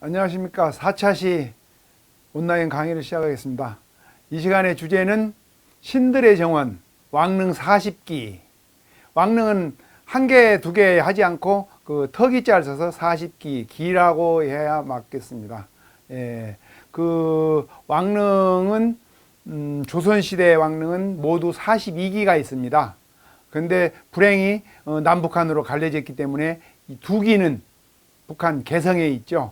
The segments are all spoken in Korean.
안녕하십니까. 4차시 온라인 강의를 시작하겠습니다. 이 시간의 주제는 신들의 정원 왕릉 40기. 왕릉은 한 개, 두 개 하지 않고 그 터기자를 써서 40기, 기라고 해야 맞겠습니다. 그 왕릉은 조선시대 왕릉은 모두 42기가 있습니다. 그런데 불행히 남북한으로 갈려졌기 때문에 이 두 기는 북한 개성에 있죠.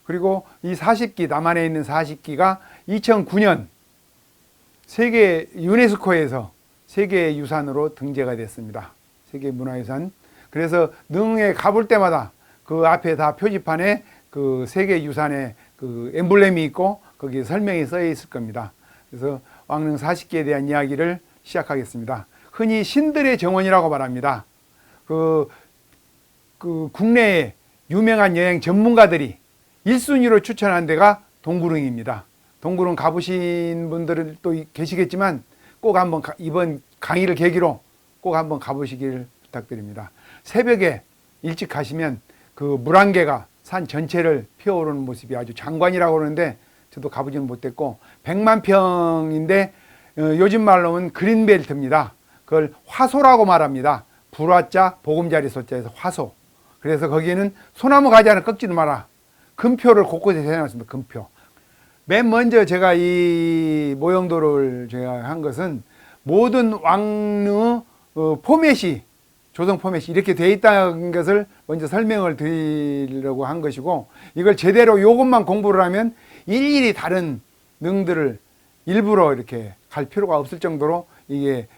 그리고 이 40기, 남한에 있는 40기가 2009년 세계 유네스코에서 세계유산으로 등재가 됐습니다. 세계문화유산. 그래서 능에 가볼 때마다 그 앞에 다 표지판에 그 세계유산의 그 엠블렘이 있고 거기에 설명이 써 있을 겁니다. 그래서 왕릉 40기에 대한 이야기를 시작하겠습니다. 흔히 신들의 정원이라고 말합니다. 그 국내에 유명한 여행 전문가들이 1순위로 추천한 데가 동구릉입니다. 동구릉 가보신 분들은 또 계시겠지만 꼭 한번 이번 강의를 계기로 꼭 한번 가보시길 부탁드립니다. 새벽에 일찍 가시면 그 물안개가 산 전체를 피어오르는 모습이 아주 장관이라고 그러는데 저도 가보지는 못했고 100만 평인데 요즘 말로는 그린벨트입니다. 그걸 화소라고 말합니다. 불화자 보금자리 소자에서 화소. 그래서 거기에는 소나무 가지는 꺾지도 마라. 금표를 곳곳에 해놨습니다. 금표. 맨 먼저 제가 이 모형도를 제가 한 것은 모든 왕릉 포맷이 조성 포맷이 이렇게 되어 있다는 것을 먼저 설명을 드리려고 한 것이고, 이걸 제대로 이것만 공부를 하면 일일이 다른 능들을 일부러 이렇게 갈 필요가 없을 정도로 이게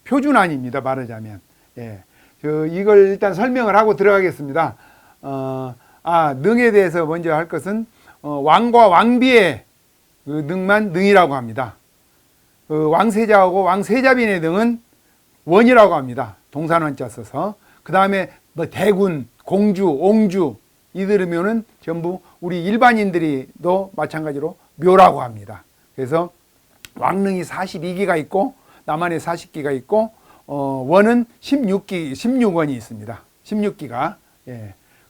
표준안입니다. 말하자면. 이걸 일단 설명을 하고 들어가겠습니다. 능에 대해서 먼저 할 것은 왕과 왕비의 그 능만 능이라고 합니다. 왕세자하고 왕세자빈의 능은 원이라고 합니다. 동산원자 써서. 그 다음에 뭐 대군, 공주, 옹주 이들이면은 전부 우리 일반인들이도 마찬가지로 묘라고 합니다. 그래서 왕릉이 42기가 있고 남한에 40기가 있고 원은 16원이 있습니다. 16기가.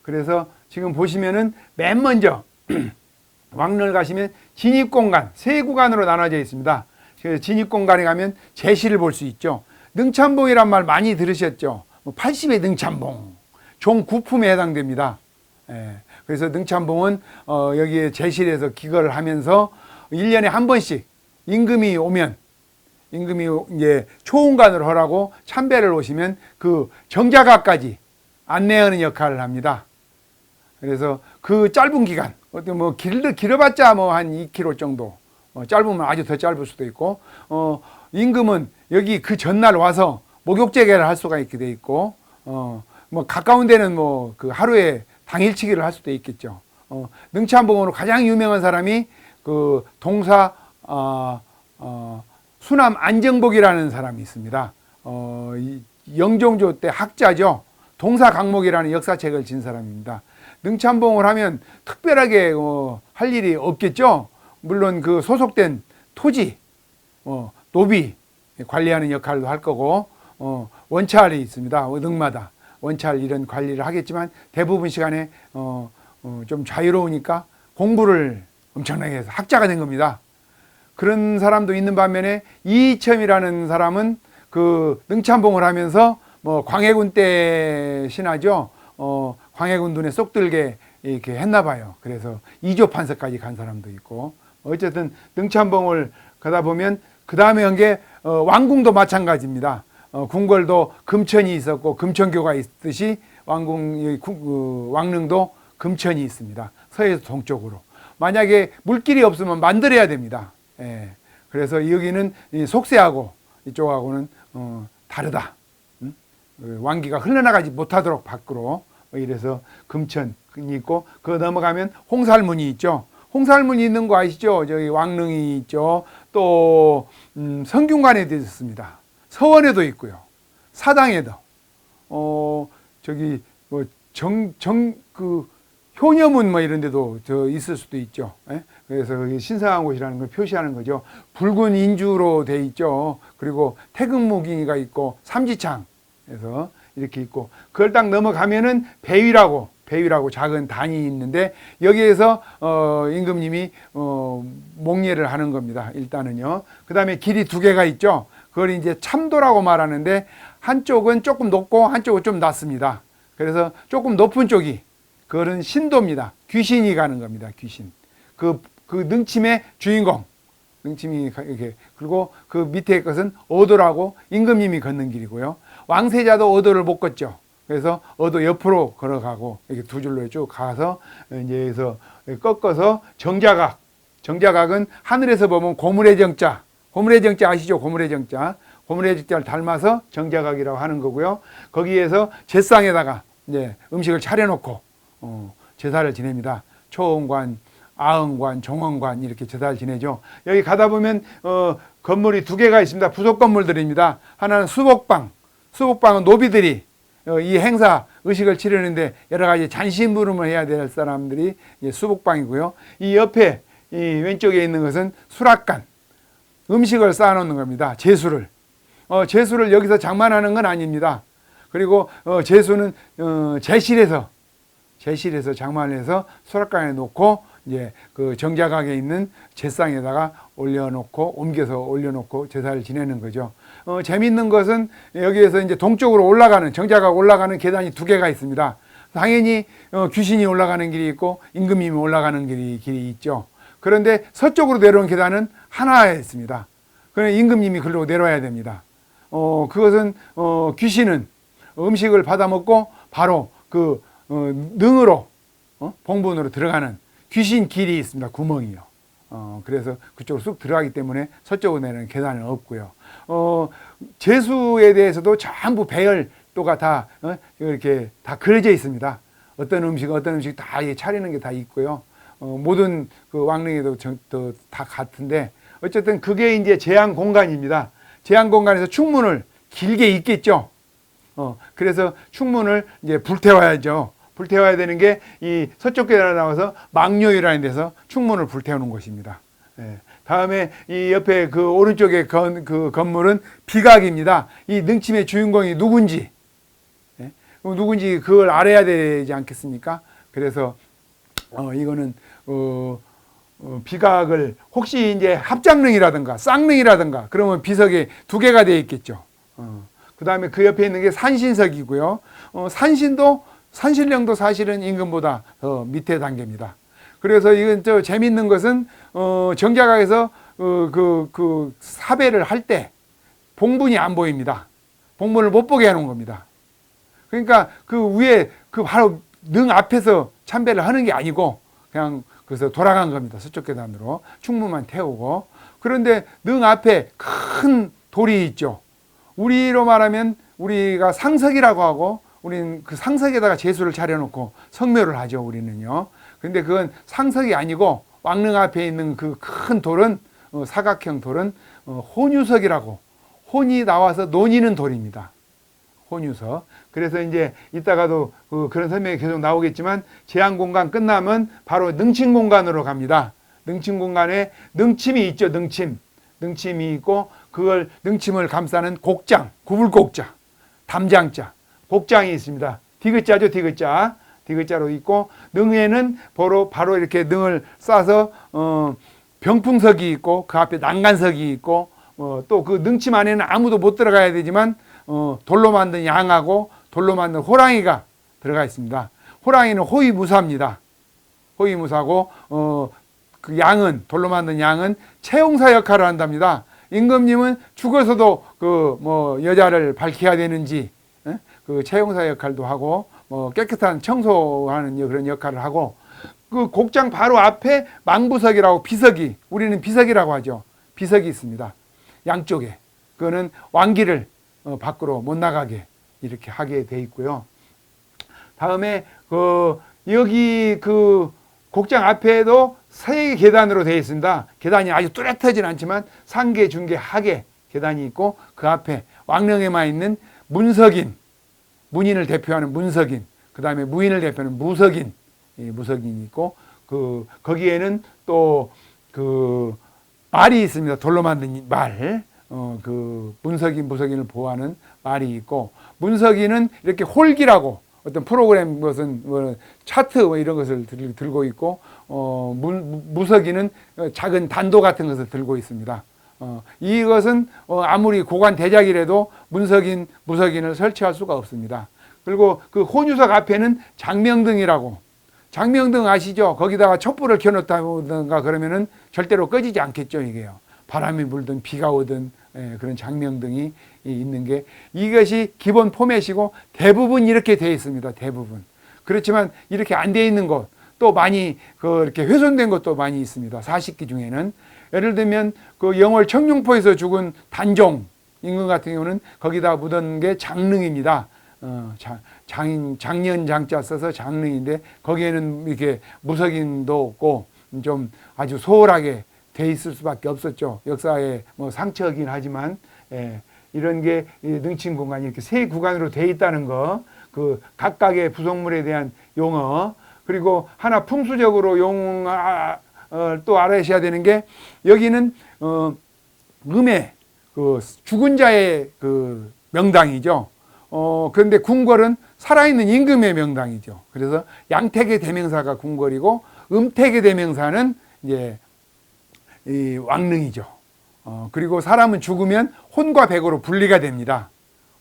그래서 지금 보시면은 맨 먼저 왕릉을 가시면 진입공간, 세 구간으로 나눠져 있습니다. 그래서 진입공간에 가면 제시를 볼 수 있죠. 능참봉이란 말 많이 들으셨죠. 80의 능참봉, 종 9품에 해당됩니다. 그래서 능참봉은 여기에 제실에서 기거를 하면서 1년에 한 번씩 임금이 이제 초운간을 하라고 참배를 오시면 그 정자가까지 안내하는 역할을 합니다. 그래서 그 짧은 기간, 뭐 길어봤자 뭐 한 2km 정도, 짧으면 아주 더 짧을 수도 있고, 임금은 여기 그 전날 와서 목욕제계를 할 수가 있게 돼 있고, 뭐 가까운 데는 뭐 그 하루에 당일치기를 할 수도 있겠죠. 능참봉으로 가장 유명한 사람이 그 동사 수남 안정복이라는 사람이 있습니다. 영종조 때 학자죠. 동사강목이라는 역사책을 진 사람입니다. 능참봉을 하면 특별하게 할 일이 없겠죠. 물론 그 소속된 토지, 노비 관리하는 역할도 할 거고, 원찰이 있습니다. 능마다 원찰 이런 관리를 하겠지만 대부분 시간에 좀 자유로우니까 공부를 엄청나게 해서 학자가 된 겁니다. 그런 사람도 있는 반면에 이이첨이라는 사람은 그 능참봉을 하면서 뭐 광해군 때 신하죠. 광해군 눈에 쏙 들게 이렇게 했나 봐요. 그래서 2조 판서까지 간 사람도 있고, 어쨌든 능참봉을 가다 보면 그 다음에 한 게 왕궁도 마찬가지입니다. 궁궐도 금천이 있었고 금천교가 있듯이 왕릉도 금천이 있습니다. 서에서 동쪽으로. 만약에 물길이 없으면 만들어야 됩니다. 그래서 여기는 속세하고 이쪽하고는 다르다. 왕기가 흘러나가지 못하도록 밖으로. 이래서 금천이 있고, 그 넘어가면 홍살문이 있죠. 홍살문이 있는 거 아시죠? 저기 왕릉이 있죠. 또 성균관에도 있습니다. 서원에도 있고요. 사당에도. 저기 뭐 그 효녀문 뭐 이런 데도 있을 수도 있죠. 그래서 그게 신성한 곳이라는 걸 표시하는 거죠. 붉은 인주로 돼 있죠. 그리고 태극무기가 있고 삼지창에서 이렇게 있고, 그걸 딱 넘어가면은 배위라고 배위라고 작은 단이 있는데 여기에서 임금님이 목례를 하는 겁니다. 일단은요. 그 다음에 길이 두 개가 있죠. 그걸 이제 참도라고 말하는데 한쪽은 조금 높고 한쪽은 좀 낮습니다. 그래서 조금 높은 쪽이 그거는 신도입니다. 귀신이 가는 겁니다. 귀신. 그 능침의 주인공. 능침이 이렇게. 그리고 그 밑에 것은 어도라고 임금님이 걷는 길이고요. 왕세자도 어도를 못 걷죠. 그래서 어도 옆으로 걸어가고 이렇게 두 줄로 쭉 가서 이제 여기서 꺾어서 정자각. 정자각은 하늘에서 보면 고물의 정자. 고물의 정자 아시죠? 고물의 정자. 고물의 정자를 닮아서 정자각이라고 하는 거고요. 거기에서 제상에다가 이제 음식을 차려놓고 제사를 지냅니다. 초원관, 아흥관, 정원관 이렇게 제사를 지내죠. 여기 가다 보면 건물이 두 개가 있습니다. 부속 건물들입니다. 하나는 수복방. 수복방은 노비들이 이 행사 의식을 치르는데 여러 가지 잔심부름을 해야 될 사람들이 수복방이고요. 이 옆에 이 왼쪽에 있는 것은 수락관. 음식을 쌓아놓는 겁니다. 제수를. 제수를 여기서 장만하는 건 아닙니다. 그리고 제수는 제실에서 장만을 해서 수락관에 놓고 이제 그 정자각에 있는 제상에다가 올려놓고 옮겨서 올려놓고 제사를 지내는 거죠. 재밌는 것은 여기에서 이제 동쪽으로 올라가는 정자각 올라가는 계단이 두 개가 있습니다. 당연히 귀신이 올라가는 길이 있고 임금님이 올라가는 길이 있죠. 그런데 서쪽으로 내려온 계단은 하나에 있습니다. 그러면 임금님이 글로 내려와야 됩니다. 그것은 귀신은 음식을 받아 먹고 바로 그 능으로 봉분으로 들어가는 귀신 길이 있습니다. 구멍이요. 그래서 그쪽으로 쑥 들어가기 때문에 서쪽으로 내려는 계단은 없고요. 제수에 대해서도 전부 배열도가 다 이렇게 다 그려져 있습니다. 어떤 음식 다 차리는 게 다 있고요. 모든 그 왕릉에도 다 같은데 어쨌든 그게 이제 제한 공간입니다. 제한 공간에서 충문을 길게 있겠죠. 그래서 충문을 이제 불태워야죠. 불태워야 되는 게 이 서쪽 계단에 나와서 망묘이라는 데서 충문을 불태우는 곳입니다. 예. 다음에 이 옆에 그 오른쪽에 그 건물은 비각입니다. 이 능침의 주인공이 누군지, 예? 누군지 그걸 알아야 되지 않겠습니까? 그래서 이거는 비각을 혹시 이제 합장릉이라든가 쌍릉이라든가 그러면 비석이 두 개가 되어 있겠죠. 그 다음에 그 옆에 있는 게 산신석이고요. 산신령도 사실은 임금보다 더 밑에 단계입니다. 그래서 이건 재밌는 것은 정자각에서 그 사배를 할 때 봉분이 안 보입니다. 봉분을 못 보게 해놓은 겁니다. 그러니까 그 위에 그 바로 능 앞에서 참배를 하는 게 아니고 그냥 그래서 돌아간 겁니다. 서쪽 계단으로 충문만 태우고. 그런데 능 앞에 큰 돌이 있죠. 우리로 말하면 우리가 상석이라고 하고 우리는 그 상석에다가 제수를 차려놓고 성묘를 하죠. 우리는요. 그런데 그건 상석이 아니고 왕릉 앞에 있는 그 큰 돌은 사각형 돌은 혼유석이라고 혼이 나와서 논이는 돌입니다. 혼유석. 그래서 이제 이따가도 그런 설명이 계속 나오겠지만 제한 공간 끝나면 바로 능침 공간으로 갑니다. 능침 공간에 능침이 있죠. 능침이 있고 그걸 능침을 감싸는 곡장, 구불곡자, 담장자, 곡장이 있습니다. 디귿자죠. 디귿자로 있고 능에는 바로 이렇게 능을 싸서 병풍석이 있고 그 앞에 난간석이 있고 또 그 능침 안에는 아무도 못 들어가야 되지만 돌로 만든 양하고 돌로 만든 호랑이가 들어가 있습니다. 호랑이는 호위무사입니다. 호위무사고 그 양은 돌로 만든 양은 채용사 역할을 한답니다. 임금님은 죽어서도 여자를 밝혀야 되는지 그 채용사 역할도 하고 깨끗한 청소하는 그런 역할을 하고 그 곡장 바로 앞에 망부석이라고 비석이 우리는 비석이라고 하죠. 비석이 있습니다. 양쪽에 그거는 왕기를 밖으로 못 나가게 이렇게 하게 돼 있고요. 다음에 여기 그 곡장 앞에도 세 계단으로 되어 있습니다. 계단이 아주 뚜렷하진 않지만 상계, 중계, 하계 계단이 있고 그 앞에 왕릉에만 있는 문석인, 문인을 대표하는 문석인, 그 다음에 무인을 대표하는 무석인, 무석인이 있고 거기에는 또 그 말이 있습니다. 돌로 만든 말, 그 문석인, 무석인을 보호하는 말이 있고 문석인은 이렇게 홀기라고 어떤 프로그램 것은 뭐 차트 뭐 이런 것을 들고 있고 무서기는 작은 단도 같은 것을 들고 있습니다. 이것은 아무리 고관 대작이라도 무석인을 설치할 수가 없습니다. 그리고 그 혼유석 앞에는 장명등이라고, 장명등 아시죠? 거기다가 촛불을 켜놓다든가 그러면은 절대로 꺼지지 않겠죠, 이게요. 바람이 불든 비가 오든 그런 장명등이 있는 게 이것이 기본 포맷이고 대부분 이렇게 되어 있습니다. 대부분. 그렇지만 이렇게 안 되어 있는 곳 또 많이 이렇게 훼손된 것도 많이 있습니다. 40기 중에는. 예를 들면 그 영월 청룡포에서 죽은 단종 임금 같은 경우는 거기다 묻은 게 장릉입니다. 장년 장자 써서 장릉인데 거기에는 이렇게 무석인도 없고 좀 아주 소홀하게 돼 있을 수밖에 없었죠. 역사에 뭐 상처긴 하지만 이런 게 능침 공간이 이렇게 세 구간으로 돼 있다는 거, 그 각각의 부속물에 대한 용어, 그리고 하나 풍수적으로 또 알아셔야 되는 게 여기는 음의 그 죽은 자의 그 명당이죠. 그런데 궁궐은 살아있는 임금의 명당이죠. 그래서 양택의 대명사가 궁궐이고 음택의 대명사는 이제 이 왕릉이죠. 그리고 사람은 죽으면 혼과 백으로 분리가 됩니다.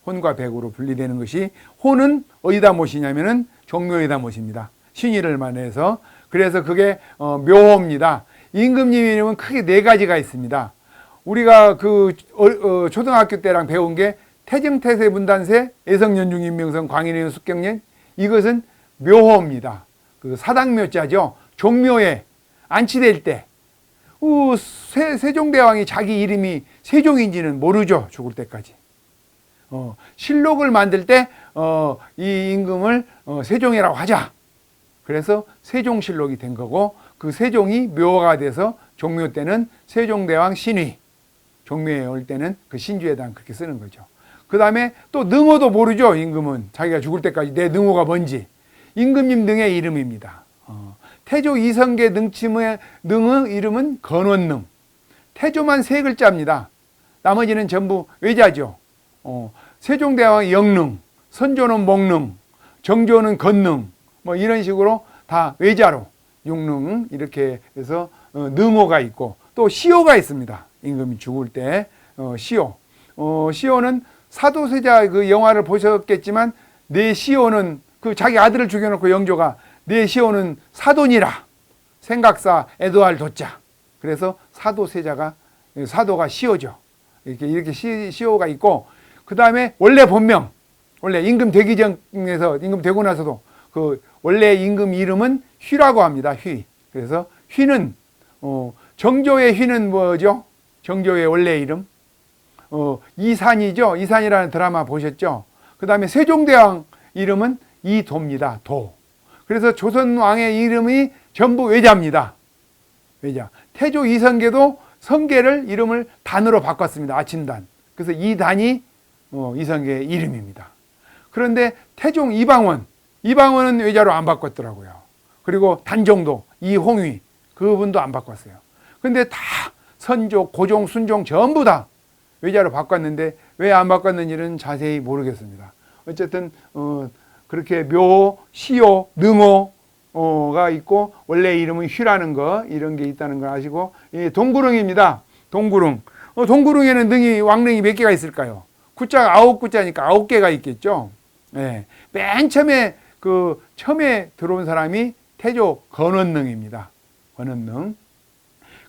혼과 백으로 분리되는 것이, 혼은 어디다 모시냐면은 종묘에다 모십니다. 신의를 만해서. 그래서 그게 묘호입니다. 임금님 이름은 크게 네 가지가 있습니다. 우리가 그 초등학교 때랑 배운 게 태정태세 문단세 애성연중인명성 광인의 숙경년, 이것은 묘호입니다. 그 사당묘자죠. 종묘에 안치될 때 세종대왕이 자기 이름이 세종인지는 모르죠. 죽을 때까지. 실록을 만들 때 이 임금을 세종이라고 하자. 그래서 세종실록이 된 거고, 그 세종이 묘가 돼서 종묘 때는 세종대왕 신위, 종묘에 올 때는 그 신주에다 그렇게 쓰는 거죠. 그 다음에 또 능호도 모르죠. 임금은 자기가 죽을 때까지 내 능호가 뭔지. 임금님 능의 이름입니다. 태조 이성계 능침의 능의 이름은 건원능. 태조만 세 글자입니다. 나머지는 전부 외자죠. 세종대왕 영능, 선조는 목능, 정조는 건능, 뭐 이런 식으로 다 외자로 육능 이렇게 해서 능호가 있고, 또 시호가 있습니다. 임금이 죽을 때 시호. 시호는 사도세자 그 영화를 보셨겠지만, 내 시호는 그 자기 아들을 죽여놓고 영조가 내 시호는 사돈이라, 생각사 에도알 도자. 그래서 사도세자가, 사도가 시호죠. 이렇게 시호가 있고, 그 다음에 원래 본명, 원래 임금 되기 전에서 임금 되고 나서도 그 원래 임금 이름은 휘라고 합니다. 휘. 그래서 휘는 정조의 휘는 뭐죠? 정조의 원래 이름 이산이죠. 이산이라는 드라마 보셨죠? 그 다음에 세종대왕 이름은 이도입니다. 도. 그래서 조선 왕의 이름이 전부 외자입니다. 외자. 태조 이성계도 성계를 이름을 단으로 바꿨습니다. 아침단. 그래서 이단이 이성계의 이름입니다. 그런데 태종 이방원은 외자로 안 바꿨더라고요. 그리고 단종도 이홍위 그분도 안 바꿨어요. 근데 다 선조, 고종, 순종 전부 다 외자로 바꿨는데 왜 안 바꿨는지는 자세히 모르겠습니다. 어쨌든 그렇게 묘, 시호, 능호가 있고 원래 이름은 휘라는 거, 이런 게 있다는 걸 아시고, 동구릉입니다. 동구릉. 동구릉에는 능이, 왕릉이 몇 개가 있을까요? 구자가 9구자니까 9개가 있겠죠. 네. 맨 처음에 처음에 들어온 사람이 태조 건원능입니다. 건원능.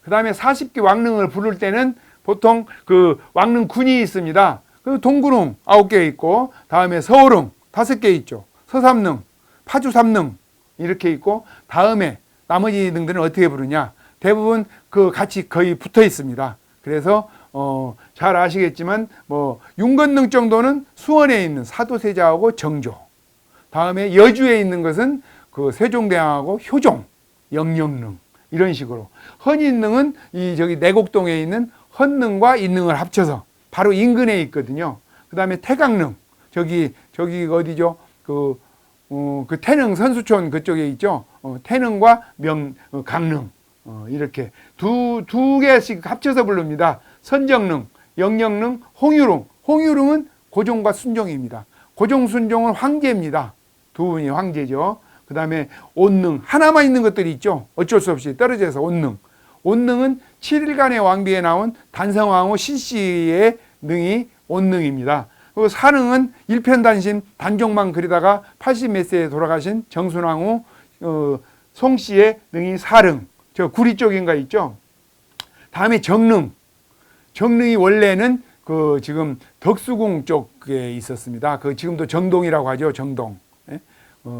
그 다음에 40기 왕릉을 부를 때는 보통 그 왕릉군이 있습니다. 그 동구릉 9개 있고, 다음에 서울릉 5개 있죠. 서삼릉, 파주삼릉 이렇게 있고, 다음에 나머지 능들은 어떻게 부르냐? 대부분 같이 거의 붙어 있습니다. 그래서 잘 아시겠지만 윤건능 정도는 수원에 있는 사도세자하고 정조, 다음에 여주에 있는 것은 그 세종대왕하고 효종, 영영능 이런 식으로, 헌인능은 저기 내곡동에 있는 헌능과 인능을 합쳐서 바로 인근에 있거든요. 그 다음에 태강릉, 저기 어디죠? 그 태릉 선수촌 그쪽에 있죠. 태릉과 강릉 이렇게 두 개씩 합쳐서 부릅니다. 선정릉, 영영릉, 홍유릉. 홍유릉은 고종과 순종입니다. 고종, 순종은 황제입니다. 두 분이 황제죠. 그 다음에 온능, 하나만 있는 것들이 있죠. 어쩔 수 없이 떨어져서 온능. 온능은 7일간의 왕비에 나온 단성왕후 신씨의 능이 온능입니다. 그리고 사능은 일편단심 단종만 그리다가 80몇 세에 돌아가신 정순왕후 송씨의 능이 사릉, 저 구리 쪽인가 있죠. 다음에 정능. 정능이 원래는 그 지금 덕수궁 쪽에 있었습니다. 그 지금도 정동이라고 하죠. 정동.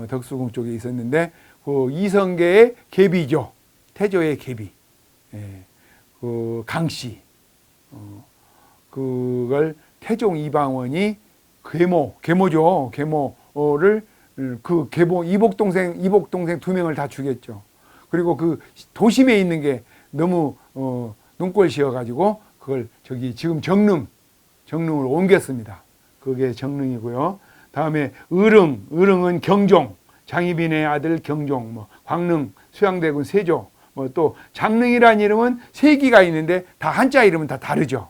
덕수궁 쪽에 있었는데 그 이성계의 계비죠. 태조의 계비. 그 강씨. 그걸 태종 이방원이 계모죠. 계모를 그 계모 이복 동생 두 명을 다 죽였죠. 그리고 그 도심에 있는 게 너무 눈꼴 씌어가지고 그걸 저기 지금 정릉으로 옮겼습니다. 그게 정릉이고요. 다음에 의릉은 경종, 장희빈의 아들 경종, 뭐 광릉, 수양대군 세조, 뭐 또 장릉이라는 이름은 세 기가 있는데 다 한자 이름은 다 다르죠.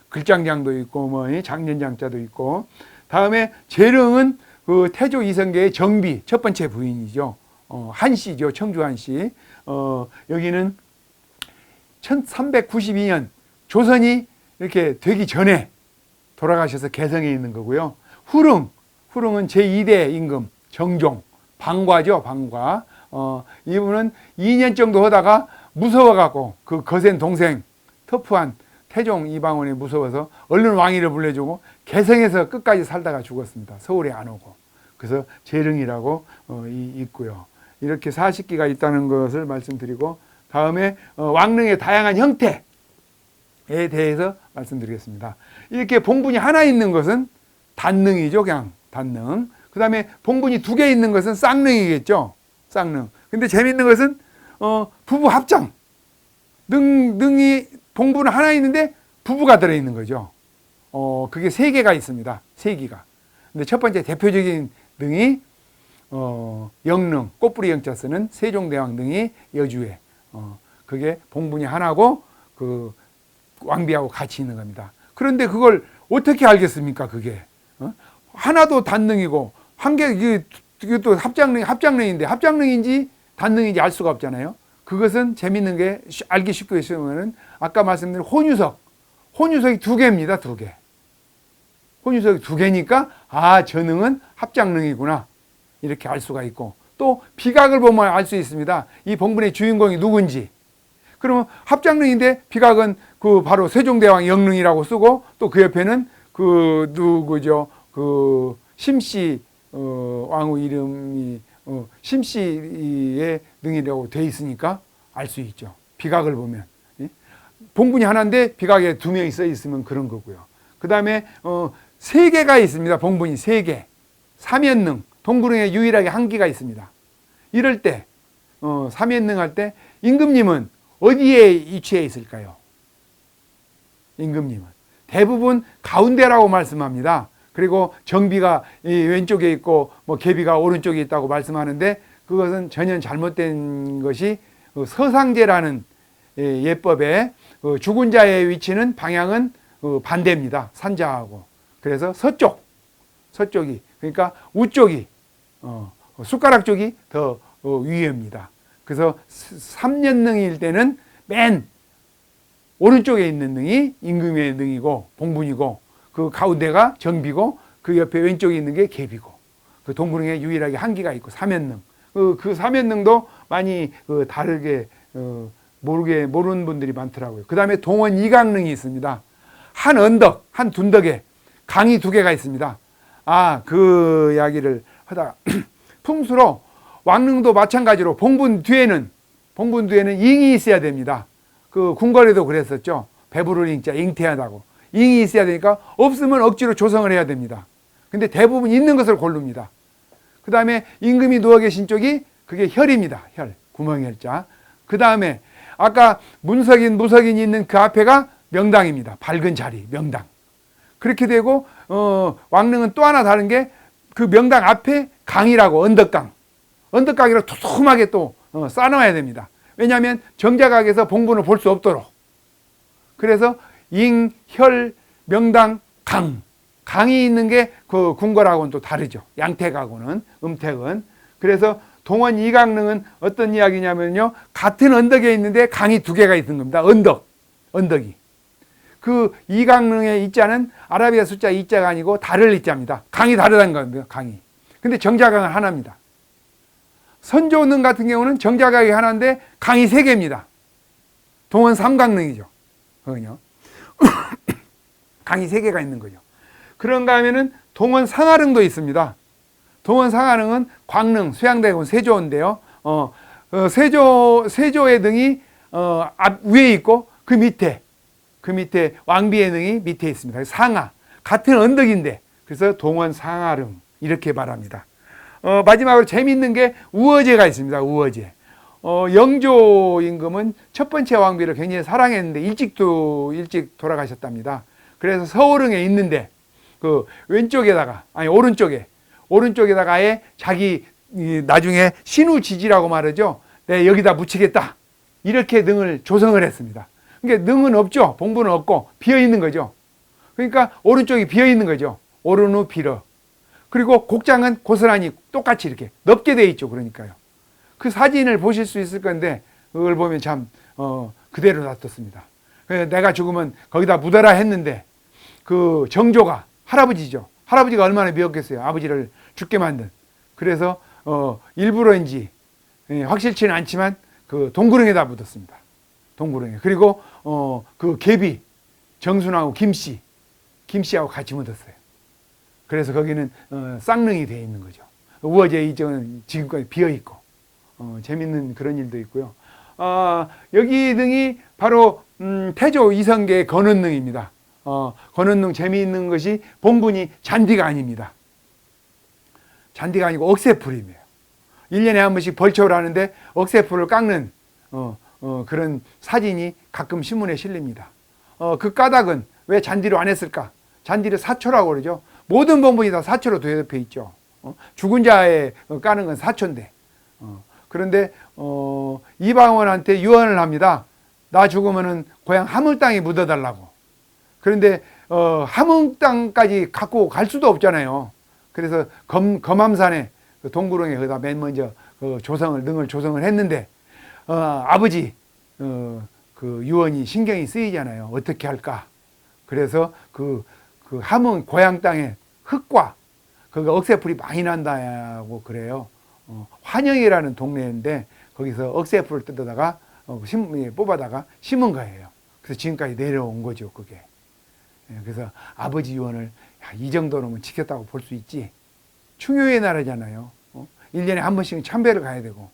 글장장도 있고 뭐 장년장자도 있고. 다음에 재릉은 그 태조 이성계의 정비 첫 번째 부인이죠. 한씨죠. 청주 한씨. 여기는 1392년 조선이 이렇게 되기 전에 돌아가셔서 개성에 있는 거고요. 후릉은 제2대 임금 정종, 방과죠. 방과. 이분은 2년 정도 하다가 무서워갖고 그 거센 동생 터프한 태종 이방원이 무서워서 얼른 왕위를 물려주고 개성에서 끝까지 살다가 죽었습니다. 서울에 안 오고. 그래서 재릉이라고 있고요. 이렇게 40기가 있다는 것을 말씀드리고 다음에 왕릉의 다양한 형태에 대해서 말씀드리겠습니다. 이렇게 봉분이 하나 있는 것은 단능이죠. 그냥 단능. 그 다음에 봉분이 두 개 있는 것은 쌍능이겠죠. 쌍능. 근데 재밌는 것은 부부 합장. 능이 봉분은 하나 있는데 부부가 들어있는 거죠. 그게 세 개가 있습니다. 세 기가. 근데 첫 번째 대표적인 능이 영능, 꽃뿌리 영자 쓰는 세종대왕 능이 여주에. 그게 봉분이 하나고 그 왕비하고 같이 있는 겁니다. 그런데 그걸 어떻게 알겠습니까? 그게 하나도 단능이고 한 개 이게 또 합장능인데 합장능인지 단능인지 알 수가 없잖아요. 그것은 재밌는 게 알기 쉽게 있으면은 아까 말씀드린 혼유석이 두 개입니다. 두 개. 혼유석이 두 개니까 저 능은 합장능이구나 이렇게 알 수가 있고 또 비각을 보면 알 수 있습니다. 이 봉분의 주인공이 누군지. 그러면 합장능인데 비각은 그 바로 세종대왕 영능이라고 쓰고 또 그 옆에는 그 누구죠? 그 심씨 왕후 이름이 심씨의 능이라고 돼 있으니까 알 수 있죠. 비각을 보면. 봉분이 하나인데 비각에 두 명이 써 있으면 그런 거고요. 그 다음에 세 개가 있습니다. 봉분이 세 개. 삼연능. 동구릉에 유일하게 한 기가 있습니다. 이럴 때 삼연능 할 때 임금님은 어디에 위치해 있을까요? 임금님은 대부분 가운데라고 말씀합니다. 그리고 정비가 왼쪽에 있고 뭐 계비가 오른쪽에 있다고 말씀하는데 그것은 전혀 잘못된 것이 서상제라는 예법에 죽은 자의 위치는 방향은 반대입니다. 산자하고. 그래서 서쪽이 그러니까 우쪽이 숟가락 쪽이 더 위에입니다. 그래서 삼년능일 때는 맨 오른쪽에 있는 능이 임금의 능이고 봉분이고 그 가운데가 정비고 그 옆에 왼쪽에 있는 게 계비고 그 동구릉에 유일하게 한 기가 있고 삼연능 그 삼연능도 많이 다르게 모르는 분들이 많더라고요. 그 다음에 동원 이강능이 있습니다. 한 언덕 한 둔덕에 강이 두 개가 있습니다. 그 이야기를 하다가 풍수로 왕릉도 마찬가지로 봉분 뒤에는 잉이 있어야 됩니다. 그 궁궐에도 그랬었죠. 배부를 잉자 잉태하다고 잉이 있어야 되니까 없으면 억지로 조성을 해야 됩니다. 근데 대부분 있는 것을 고릅니다. 그 다음에 임금이 누워 계신 쪽이 그게 혈입니다. 혈 구멍혈자. 그 다음에 아까 무석인이 있는 그 앞에가 명당입니다. 밝은 자리 명당. 그렇게 되고 왕릉은 또 하나 다른 게 그 명당 앞에 강이라고 언덕강이라고 두툼하게 또 쌓아놔야 됩니다. 왜냐하면 정자각에서 봉분을 볼 수 없도록. 그래서 잉, 혈, 명당, 강이 있는 게 그 궁궐하고는 또 다르죠. 양택하고는, 음택은. 그래서 동원 이강릉은 어떤 이야기냐면요. 같은 언덕에 있는데 강이 두 개가 있는 겁니다. 언덕이. 그 이강릉의 이자는 아라비아 숫자 이자가 아니고 달을 이자입니다. 강이 다르다는 겁니다. 강이. 근데 정자강은 하나입니다. 선조능 같은 경우는 정자강이 하나인데 강이 세 개입니다. 동원 삼강릉이죠. 그거요. 강이 세 개가 있는 거죠. 그런가 하면은 동원 상하릉도 있습니다. 동원 상하릉은 광릉, 수양대군, 세조인데요. 세조의 능이 앞 위에 있고 그 밑에 왕비의 능이 밑에 있습니다. 상하 같은 언덕인데 그래서 동원 상하릉 이렇게 말합니다. 마지막으로 재미있는 게 우어제가 있습니다. 우어제. 영조 임금은 첫 번째 왕비를 굉장히 사랑했는데 일찍 돌아가셨답니다. 그래서 서울릉에 있는데 그 왼쪽에다가 오른쪽에다가 아예 자기 나중에 신우지지라고 말하죠. 네, 여기다 묻히겠다. 이렇게 능을 조성을 했습니다. 그러니까 능은 없죠. 봉부는 없고 비어 있는 거죠. 그러니까 오른쪽이 비어 있는 거죠. 오른우 비러. 그리고 곡장은 고스란히 똑같이 이렇게 넓게 돼 있죠. 그러니까요. 그 사진을 보실 수 있을 건데 그걸 보면 참 그대로 놔뒀습니다. 그래서 내가 죽으면 거기다 묻어라 했는데 그 정조가 할아버지죠. 할아버지가 얼마나 미웠겠어요. 아버지를 죽게 만든. 그래서 일부러인지 확실치는 않지만 그 동구릉에다 묻었습니다. 동구릉에. 그리고 그 계비 정순하고 김씨하고 같이 묻었어요. 그래서 거기는 쌍릉이 되어 있는 거죠. 우어제 이쪽은 지금까지 비어 있고 재밌는 그런 일도 있고요. 여기 등이 바로 태조 이성계의 건원릉입니다. 건원릉 재미있는 것이 봉분이 잔디가 아닙니다. 잔디가 아니고 억새풀이에요. 1년에 한 번씩 벌초를 하는데 억새풀을 깎는 그런 사진이 가끔 신문에 실립니다. 그 까닭은 왜 잔디로 안 했을까? 잔디를 사초라고 그러죠. 모든 봉분이 다 사초로 되어 있죠. 죽은 자에 까는 건 사초인데. 그런데 이방원한테 유언을 합니다. 나 죽으면은 고향 함흥 땅에 묻어달라고. 그런데 함흥 땅까지 갖고 갈 수도 없잖아요. 그래서 검암산에 동구릉에 거기다 맨 먼저 능을 조성을 했는데 아버지 그 유언이 신경이 쓰이잖아요. 어떻게 할까? 그래서 그 함흥 고향 땅에 흙과 그 억새풀이 많이 난다고 그래요. 환영이라는 동네인데 거기서 억새풀을 뜯어다가 뽑아다가 심은 거예요. 그래서 지금까지 내려온 거죠, 그게. 그래서 아버지 유언을 이 정도는 지켰다고 볼 수 있지. 충효의 나라잖아요. 1년에 한 번씩은 참배를 가야 되고.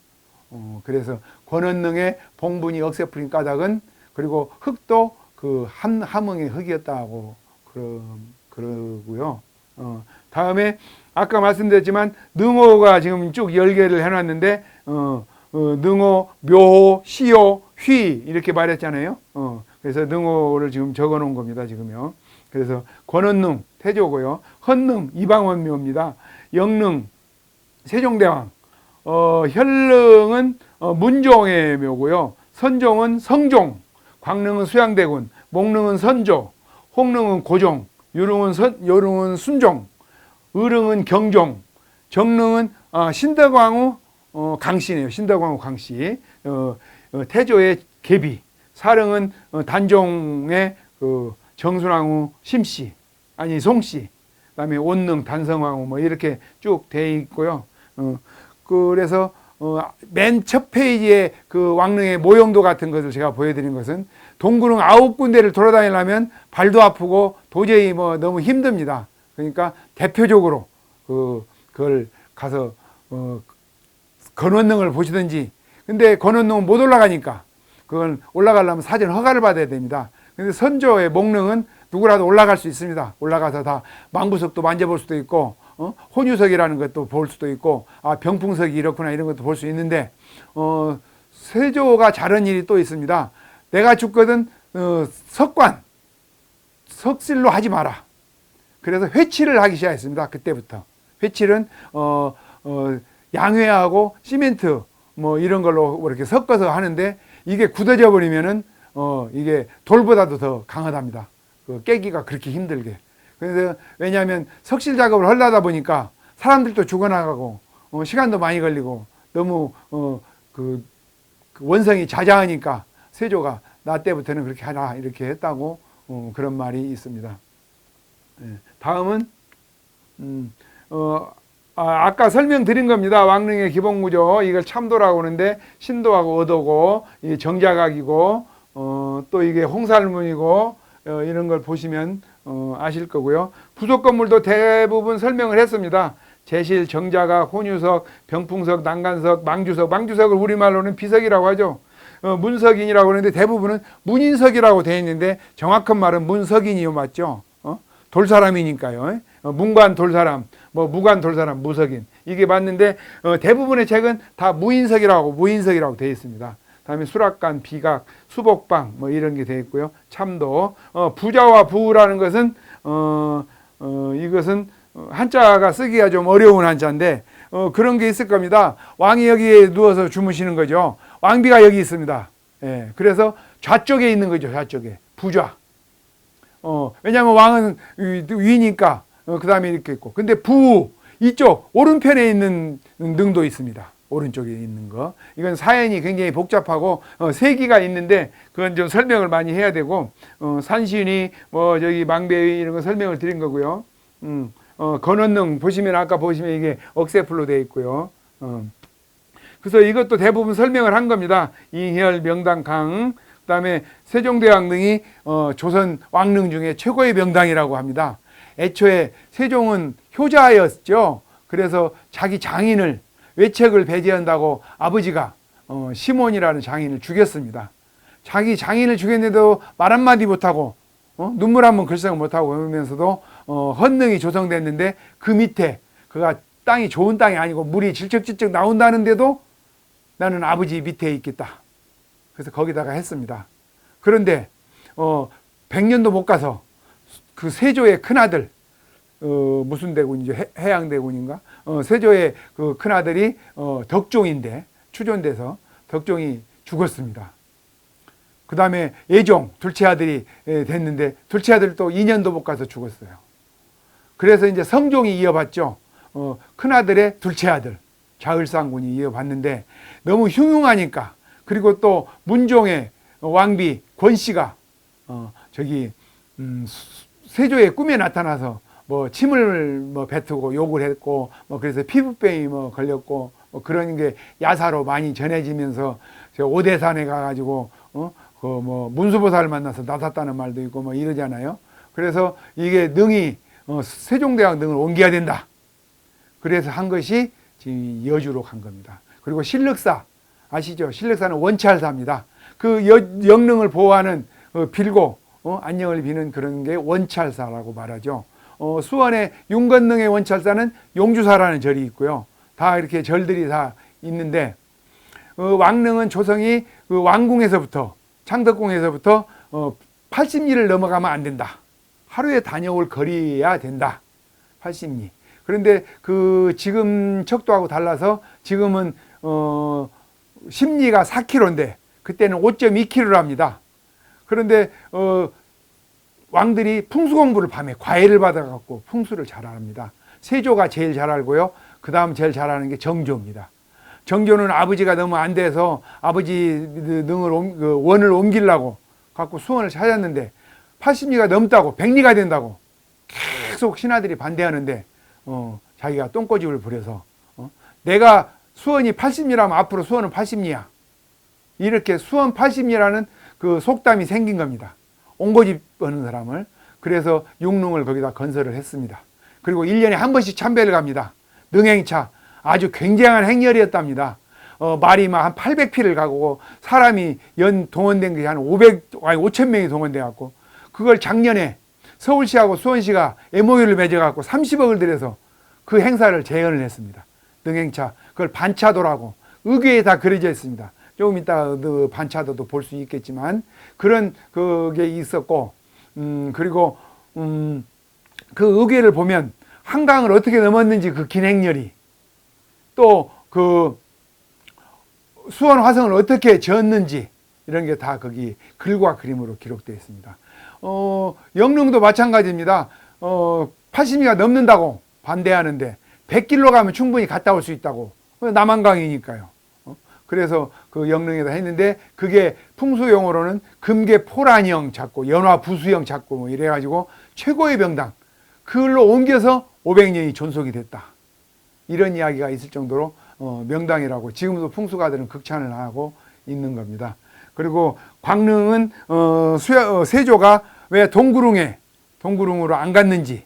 그래서 권원릉의 봉분이 억새풀인 까닭은 그리고 흙도 그 함흥의 흙이었다고 그러고요. 다음에 아까 말씀드렸지만 능호가 지금 쭉 열개를 해놨는데 능호, 묘호, 시호, 휘 이렇게 말했잖아요. 그래서 능호를 지금 적어놓은 겁니다. 지금요. 그래서 권원릉 태조고요. 헌릉 이방원묘입니다. 영릉 세종대왕, 현릉은 문종의 묘고요. 선종은 성종, 광릉은 수양대군, 목릉은 선조, 홍릉은 고종, 요릉은 순종, 의릉은 경종, 정릉은 신덕왕후 강씨네요. 신덕왕후 강씨. 태조의 계비. 사릉은 단종의 그 정순왕후 심씨, 아니 송씨. 그다음에 온릉 단성왕후 뭐 이렇게 쭉 돼 있고요. 그래서 맨 첫 페이지에 그 왕릉의 모형도 같은 것을 제가 보여드린 것은 동구릉 9군데를 돌아다니려면 발도 아프고 도저히 뭐 너무 힘듭니다. 그러니까 대표적으로 그걸 가서 건원릉을 보시든지. 근데 건원릉은 못 올라가니까 그건 올라가려면 사전 허가를 받아야 됩니다. 근데 선조의 목릉은 누구라도 올라갈 수 있습니다. 올라가서 다 망부석도 만져볼 수도 있고 혼유석이라는 것도 볼 수도 있고 병풍석이 이렇구나 이런 것도 볼 수 있는데 세조가 잘한 일이 또 있습니다. 내가 죽거든 석실로 하지 마라. 그래서 회칠을 하기 시작했습니다. 그때부터. 회칠은 양회하고 시멘트 뭐 이런 걸로 이렇게 섞어서 하는데 이게 굳어져 버리면은 이게 돌보다도 더 강하답니다. 깨기가 그렇게 힘들게. 그래서 왜냐하면 석실 작업을 하려다 보니까 사람들도 죽어나가고 시간도 많이 걸리고 너무 그 원성이 자자하니까 세조가 나 때부터는 그렇게 하라 이렇게 했다고 그런 말이 있습니다. 다음은 아까 설명드린 겁니다. 왕릉의 기본구조 이걸 참도라고 하는데 신도하고 어도고 이 정자각이고 또 이게 홍살문이고 이런 걸 보시면 아실 거고요. 부속 건물도 대부분 설명을 했습니다. 제실, 정자각, 혼유석, 병풍석, 난간석, 망주석. 망주석을 우리말로는 비석이라고 하죠. 문석인이라고 하는데 대부분은 문인석이라고 되어 있는데 정확한 말은 문석인이요, 맞죠? 돌사람이니까요. 문관 돌사람, 뭐 무관 돌사람, 무석인 이게 맞는데 대부분의 책은 다 무인석이라고 되어 있습니다. 다음에 수락관, 비각, 수복방 뭐 이런 게 되어 있고요. 참도, 부자와 부라는 것은 이것은 한자가 쓰기가 좀 어려운 한자인데 그런 게 있을 겁니다. 왕이 여기에 누워서 주무시는 거죠. 왕비가 여기 있습니다. 예, 그래서 좌쪽에 있는 거죠. 좌쪽에 부좌. 왜냐하면 왕은 위니까 그 다음에 이렇게 있고 근데 부 이쪽 오른편에 있는 능도 있습니다. 오른쪽에 있는 거 이건 사연이 굉장히 복잡하고 세기가 있는데 그건 좀 설명을 많이 해야 되고 산신이 뭐 저기 망배위 이런 거 설명을 드린 거고요. 건원능 보시면 아까 보시면 이게 억세풀로 되어 있고요. 그래서 이것도 대부분 설명을 한 겁니다. 이혈, 명당, 강 그다음에 세종대왕 등이 조선 왕릉 중에 최고의 명당이라고 합니다. 애초에 세종은 효자였죠. 그래서 자기 장인을 외책을 배제한다고 아버지가 시몬이라는 장인을 죽였습니다. 자기 장인을 죽였는데도 말 한마디 못하고 눈물 한번 글썽 못하고 그러면서도 헌능이 조성됐는데 그 밑에 그가 땅이 좋은 땅이 아니고 물이 질척질척 나온다는데도 나는 아버지 밑에 있겠다. 그래서 거기다가 했습니다. 그런데 100년도 못 가서 그 세조의 큰아들 무슨 대군이죠? 해양대군인가? 세조의 그 큰아들이 덕종인데 추존돼서 덕종이 죽었습니다. 그 다음에 예종 둘째 아들이 됐는데 둘째 아들도 2년도 못 가서 죽었어요. 그래서 이제 성종이 이어받죠. 큰아들의 둘째 아들 자을상군이 이어받는데 너무 흉흉하니까 그리고 또 문종의 왕비 권씨가 세조의 꿈에 나타나서 뭐 침을 뭐 뱉고 욕을 했고 뭐 그래서 피부병이 뭐 걸렸고 뭐 그런 게 야사로 많이 전해지면서 오대산에 가가지고 그 뭐 문수보살을 만나서 나섰다는 말도 있고 뭐 이러잖아요. 그래서 이게 능이 세종대왕 능을 옮겨야 된다. 그래서 한 것이 지금 여주로 간 겁니다. 그리고 신륵사 아시죠? 신륵사는 원찰사입니다. 그 영릉을 보호하는 빌고 안녕을 비는 그런 게 원찰사라고 말하죠. 수원의 윤건능의 원찰사는 용주사라는 절이 있고요. 다 이렇게 절들이 다 있는데 왕릉은 조성이 그 왕궁에서부터 창덕궁에서부터 80리를 넘어가면 안 된다. 하루에 다녀올 거리야 된다. 80리. 그런데 그 지금 척도하고 달라서 지금은 10리가 4km인데 그때는 5.2km랍니다. 그런데 왕들이 풍수 공부를 밤에 과외를 받아갖고 풍수를 잘 합니다. 세조가 제일 잘 알고요. 그 다음 제일 잘하는 게 정조입니다. 정조는 아버지가 너무 안 돼서 아버지 능을 원을 옮기려고 갖고 수원을 찾았는데 80리가 넘다고 100리가 된다고 계속 신하들이 반대하는데 자기가 똥꼬집을 부려서 내가 수원이 80리라면 앞으로 수원은 80리야. 이렇게 수원 80리라는 그 속담이 생긴 겁니다. 옹고집 하는 사람을. 그래서 육릉을 거기다 건설을 했습니다. 그리고 1년에 한 번씩 참배를 갑니다. 능행차. 아주 굉장한 행렬이었답니다. 말이 막 한 800피를 가고 사람이 연 동원된 게 한 5,000명이 동원돼 갖고 그걸 작년에 서울시하고 수원시가 MOU를 맺어갖고 30억을 들여서 그 행사를 재현을 했습니다. 능행차. 그걸 반차도라고 의궤에 다 그려져 있습니다. 조금 이따 그 반차도도 볼 수 있겠지만 그런 그게 있었고 그리고 그 의궤를 보면 한강을 어떻게 넘었는지 그 긴 행렬이 또 그 수원 화성을 어떻게 지었는지 이런 게 다 거기 글과 그림으로 기록되어 있습니다. 영릉도 마찬가지입니다. 80미가 넘는다고 반대하는데 100길로 가면 충분히 갔다 올 수 있다고. 남한강이니까요. 그래서 그 영릉에다 했는데 그게 풍수용어로는 금계포란형 찾고 연화부수형 찾고 뭐 이래가지고 최고의 명당 그걸로 옮겨서 500년이 존속이 됐다. 이런 이야기가 있을 정도로 명당이라고 지금도 풍수가들은 극찬을 하고 있는 겁니다. 그리고 광릉은 세조가 왜 동구릉으로 안 갔는지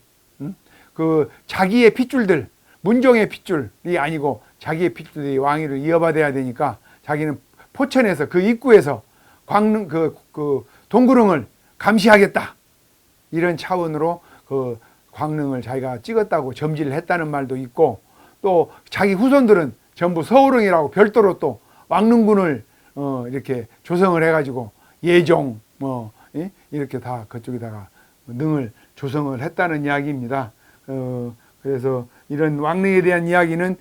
그 자기의 핏줄들 문종의 핏줄이 아니고 자기의 핏줄이 왕위를 이어받아야 되니까 자기는 포천에서 그 입구에서 광릉 그 동구릉을 감시하겠다 이런 차원으로 그 광릉을 자기가 찍었다고 점지를 했다는 말도 있고 또 자기 후손들은 전부 서울릉이라고 별도로 또 왕릉군을 이렇게 조성을 해가지고 예종 이렇게 다 그쪽에다가 능을 조성을 했다는 이야기입니다. 그래서 이런 왕릉에 대한 이야기는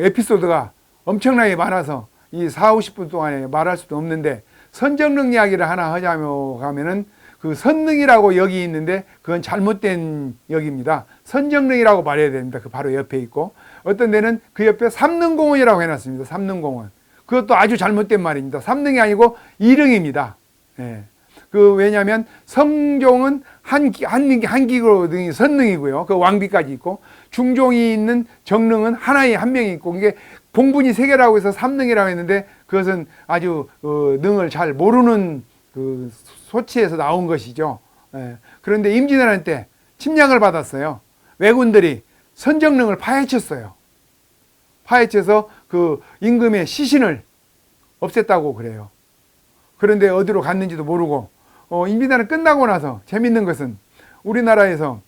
에피소드가 엄청나게 많아서 이 40, 50분 동안에 말할 수도 없는데 선정릉 이야기를 하나 하자면은 그 선릉이라고 역이 있는데 그건 잘못된 역입니다. 선정릉이라고 말해야 됩니다. 그 바로 옆에 있고 어떤 데는 그 옆에 삼릉공원이라고 해놨습니다. 삼릉공원. 그것도 아주 잘못된 말입니다. 삼릉이 아니고 이릉입니다. 예. 왜냐하면 성종은 한기로 능이 선릉이고요. 그 왕비까지 있고 중종이 있는 정릉은 하나의 한 명이 있고 이게 봉분이 세 개라고 해서 삼릉이라고 했는데 그것은 아주 능을 잘 모르는 그 소치에서 나온 것이죠. 예. 그런데 임진왜란 때 침략을 받았어요. 왜군들이 선정릉을 파헤쳤어요. 파헤쳐서 그 임금의 시신을 없앴다고 그래요. 그런데 어디로 갔는지도 모르고 임진왜란 끝나고 나서 재밌는 것은 우리나라에서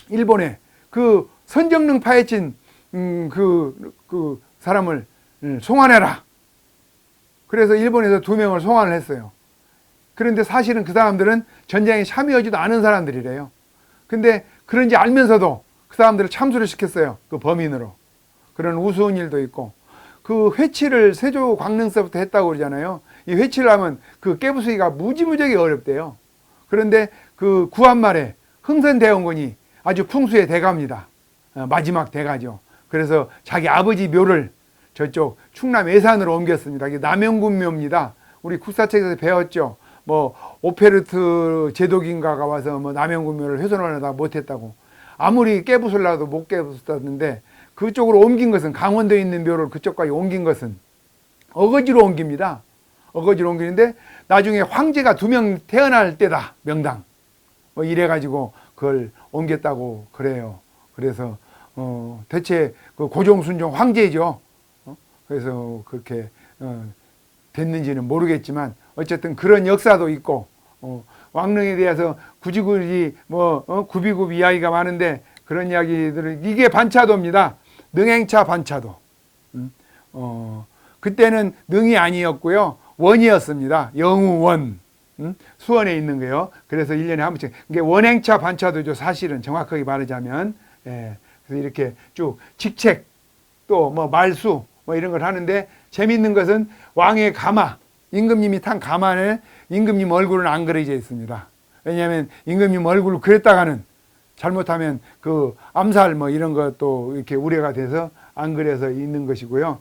일본에 그 선정릉 파헤친 그 사람을 송환해라. 그래서 일본에서 2명을 송환을 했어요. 그런데 사실은 그 사람들은 전쟁에 참여하지도 않은 사람들이래요. 근데 그런지 알면서도 그 사람들을 참수를 시켰어요. 그 범인으로. 그런 우스운 일도 있고 그 회치를 세조 광릉서부터 했다고 그러잖아요. 이 회치를 하면 그 깨부수기가 무지무지하게 어렵대요. 그런데 그 구한말에 흥선대원군이 아주 풍수의 대가입니다. 마지막 대가죠. 그래서 자기 아버지 묘를 저쪽 충남 예산으로 옮겼습니다. 이게 남영군묘입니다. 우리 국사책에서 배웠죠. 뭐 오페르트 제독인가가 와서 뭐 남영군묘를 훼손하려다 못했다고. 아무리 깨부술라도 못 깨부수었는데 그쪽으로 옮긴 것은 강원도에 있는 묘를 그쪽까지 옮긴 것은 어거지로 옮깁니다. 어거지로 옮기는데 나중에 황제가 2명 태어날 때다 명당 뭐 이래가지고 그걸 옮겼다고 그래요. 그래서 대체 그 고종순종 황제죠. 그래서 그렇게 됐는지는 모르겠지만 어쨌든 그런 역사도 있고 왕릉에 대해서 굳이 구비구비 이야기가 많은데 그런 이야기들을 이게 반차도입니다. 능행차 반차도. 그때는 능이 아니었고요. 원이었습니다. 영우원. 수원에 있는 거요. 그래서 1년에 한 번씩. 이게 원행차 반차도죠. 사실은 정확하게 말하자면. 예. 그래서 이렇게 쭉 직책 또 뭐 말수 뭐 이런 걸 하는데 재밌는 것은 왕의 가마. 임금님이 탄 가마에 임금님 얼굴은 안 그려져 있습니다. 왜냐하면 임금님 얼굴을 그렸다가는 잘못하면 그 암살 뭐 이런 것도 이렇게 우려가 돼서 안 그려서 있는 것이고요.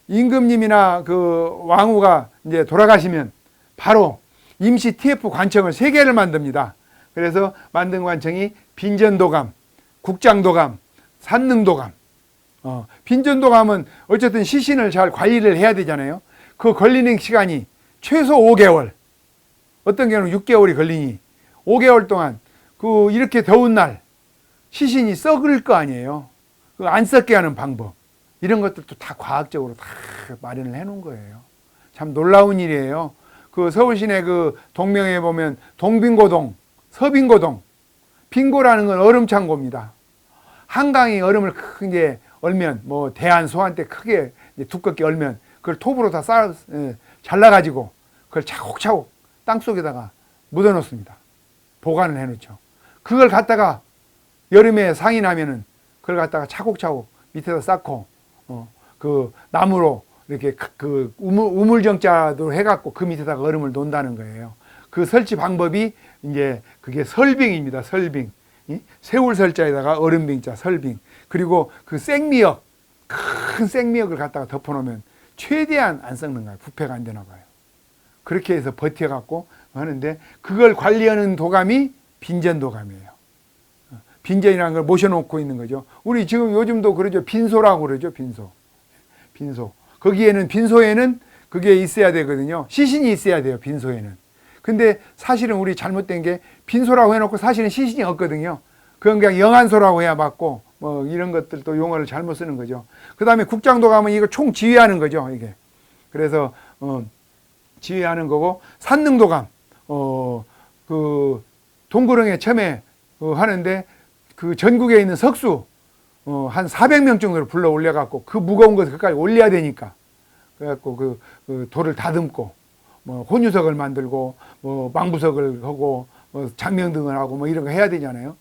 임금님이나 그 왕후가 이제 돌아가시면 바로 임시 TF 관청을 3개를 만듭니다. 그래서 만든 관청이 빈전도감, 국장도감, 산능도감. 빈전도감은 어쨌든 시신을 잘 관리를 해야 되잖아요. 그 걸리는 시간이 최소 5개월, 어떤 경우는 6개월이 걸리니 5개월 동안 그 이렇게 더운 날 시신이 썩을 거 아니에요. 그 안 썩게 하는 방법 이런 것들도 다 과학적으로 다 마련을 해놓은 거예요. 참 놀라운 일이에요. 그 서울시내 그 동명에 보면 동빙고동, 서빙고동, 빙고라는 건 얼음 창고입니다. 한강이 얼음을 크게 얼면 뭐 대한 소환 때 크게 두껍게 얼면 그걸 톱으로 다 잘라가지고 그걸 차곡차곡 땅속에다가 묻어놓습니다. 보관을 해놓죠. 그걸 갖다가 여름에 상이 나면은 그걸 갖다가 차곡차곡 밑에다 쌓고 그 나무로 이렇게 그 우물정자도 해갖고 그 밑에다가 얼음을 놓는다는 거예요. 그 설치 방법이 이제 그게 설빙입니다. 설빙. 세울 설자에다가 얼음빙자 설빙. 그리고 그 생미역, 큰 생미역을 갖다가 덮어놓으면 최대한 안 썩는 거예요. 부패가 안 되나 봐요. 그렇게 해서 버텨갖고 하는데 그걸 관리하는 도감이 빈전도감이에요. 빈전이라는 걸 모셔놓고 있는 거죠. 우리 지금 요즘도 그러죠. 빈소라고 그러죠. 빈소. 빈소. 거기에는 빈소에는 그게 있어야 되거든요. 시신이 있어야 돼요. 빈소에는. 근데 사실은 우리 잘못된 게 빈소라고 해놓고 사실은 시신이 없거든요. 그건 그냥 영안소라고 해야 맞고 뭐 이런 것들도 용어를 잘못 쓰는 거죠. 그 다음에 국장도 가면 이거 총 지휘하는 거죠. 이게. 그래서 지휘하는 거고 산능도감 그 동구릉에 처음에 하는데 그 전국에 있는 석수 한 400명 정도를 불러 올려갖고 그 무거운 것을 그까지 올려야 되니까 그래갖고 그 돌을 다듬고 뭐 혼유석을 만들고 뭐 망부석을 하고 뭐 장명등을 하고 뭐 이런 거 해야 되잖아요.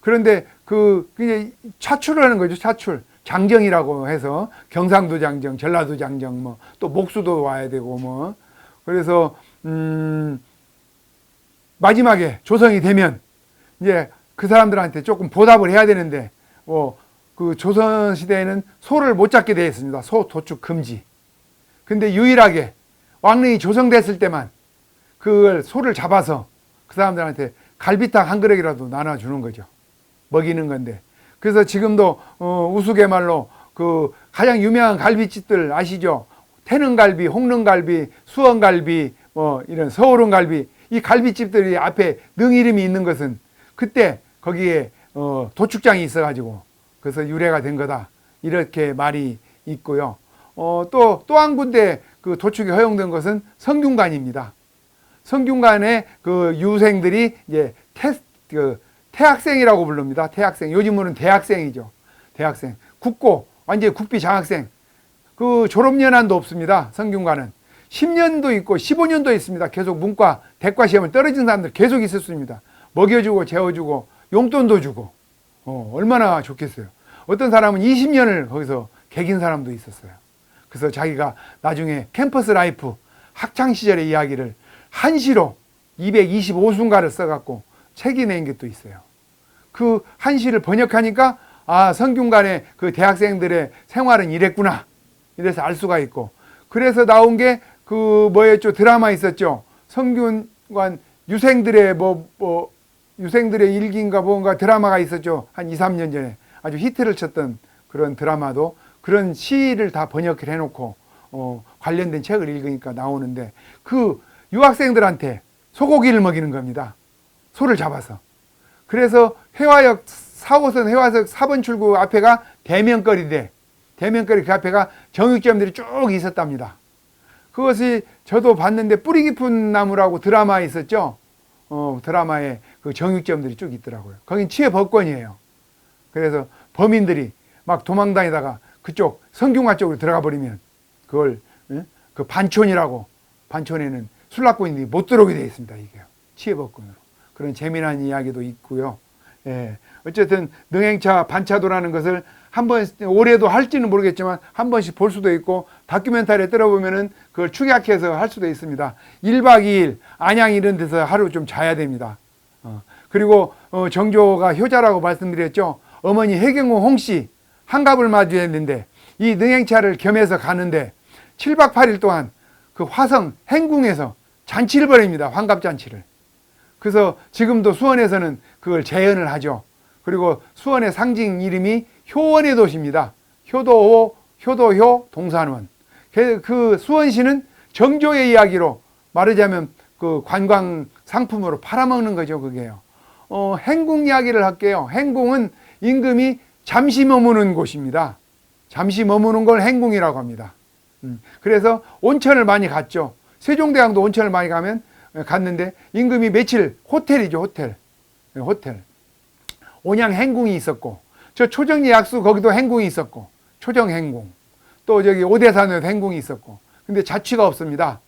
그런데 그게 차출을 하는 거죠. 차출. 장정이라고 해서 경상도 장정, 전라도 장정, 뭐 또 목수도 와야 되고 뭐 그래서 마지막에 조성이 되면 이제 그 사람들한테 조금 보답을 해야 되는데 그 조선 시대에는 소를 못 잡게 되어 있습니다. 소 도축 금지. 근데 유일하게 왕릉이 조성됐을 때만 그걸 소를 잡아서 그 사람들한테 갈비탕 한 그릇이라도 나눠주는 거죠. 먹이는 건데. 그래서 지금도 우스갯말로 그 가장 유명한 갈비집들 아시죠? 태능갈비, 홍능갈비, 수원갈비, 뭐 이런 서울은갈비 이 갈비집들이 앞에 능 이름이 있는 것은 그때 거기에 도축장이 있어가지고 그래서 유래가 된 거다 이렇게 말이 있고요. 또 한 군데 그 도축이 허용된 것은 성균관입니다. 성균관의 그 유생들이 이제 태학생이라고 부릅니다. 태학생. 요즘으로는 대학생이죠. 대학생. 국고, 완전히 국비 장학생. 그 졸업연한도 없습니다. 성균관은. 10년도 있고 15년도 있습니다. 계속 문과, 대과 시험을 떨어진 사람들 계속 있었습니다. 먹여주고 재워주고 용돈도 주고. 얼마나 좋겠어요. 어떤 사람은 20년을 거기서 개긴 사람도 있었어요. 그래서 자기가 나중에 캠퍼스 라이프 학창시절의 이야기를 한시로 225순가를 써갖고 책이 낸 게 또 있어요. 그 한시를 번역하니까 성균관의 그 대학생들의 생활은 이랬구나. 이래서 알 수가 있고. 그래서 나온 게 그 뭐였죠? 드라마 있었죠. 성균관 유생들의 유생들의 일기인가 뭔가 드라마가 있었죠. 한 2, 3년 전에 아주 히트를 쳤던 그런 드라마도 그런 시를 다 번역을 해놓고 관련된 책을 읽으니까 나오는데 그 유학생들한테 소고기를 먹이는 겁니다. 소를 잡아서. 그래서 회화역 4호선 회화역 4번 출구 앞에가 대면거리인데 대면거리 그 앞에가 정육점들이 쭉 있었답니다. 그것이 저도 봤는데 뿌리 깊은 나무라고 드라마 있었죠. 드라마에 그 정육점들이 쭉 있더라고요. 거긴 취해법권이에요. 그래서 범인들이 막 도망다니다가 그쪽 성균관 쪽으로 들어가 버리면 그걸 그 반촌이라고 반촌에는 술락군인들이 못 들어오게 되어 있습니다. 이게 취해법권으로. 그런 재미난 이야기도 있고요. 예. 어쨌든 능행차 반차도라는 것을 한번 올해도 할지는 모르겠지만 한 번씩 볼 수도 있고 다큐멘터리에 들어보면은 그걸 축약해서 할 수도 있습니다. 1박 2일 안양 이런 데서 하루 좀 자야 됩니다. 그리고 정조가 효자라고 말씀드렸죠. 어머니 해경궁 홍씨 한갑을 마주했는데 이 능행차를 겸해서 가는데 7박 8일 동안 그 화성 행궁에서 잔치를 벌입니다. 환갑잔치를. 그래서 지금도 수원에서는 그걸 재현을 하죠. 그리고 수원의 상징 이름이 효원의 도시입니다. 효도효, 동산원. 그 수원시는 정조의 이야기로 말하자면 그 관광 상품으로 팔아먹는 거죠, 그게요. 행궁 이야기를 할게요. 행궁은 임금이 잠시 머무는 곳입니다. 잠시 머무는 걸 행궁이라고 합니다. 그래서 온천을 많이 갔죠. 세종대왕도 온천을 많이 갔는데 임금이 며칠 호텔이죠, 호텔. 온양 행궁이 있었고 저 초정예약수 거기도 행궁이 있었고 초정 행궁 또 저기 오대산에도 행궁이 있었고 근데 자취가 없습니다.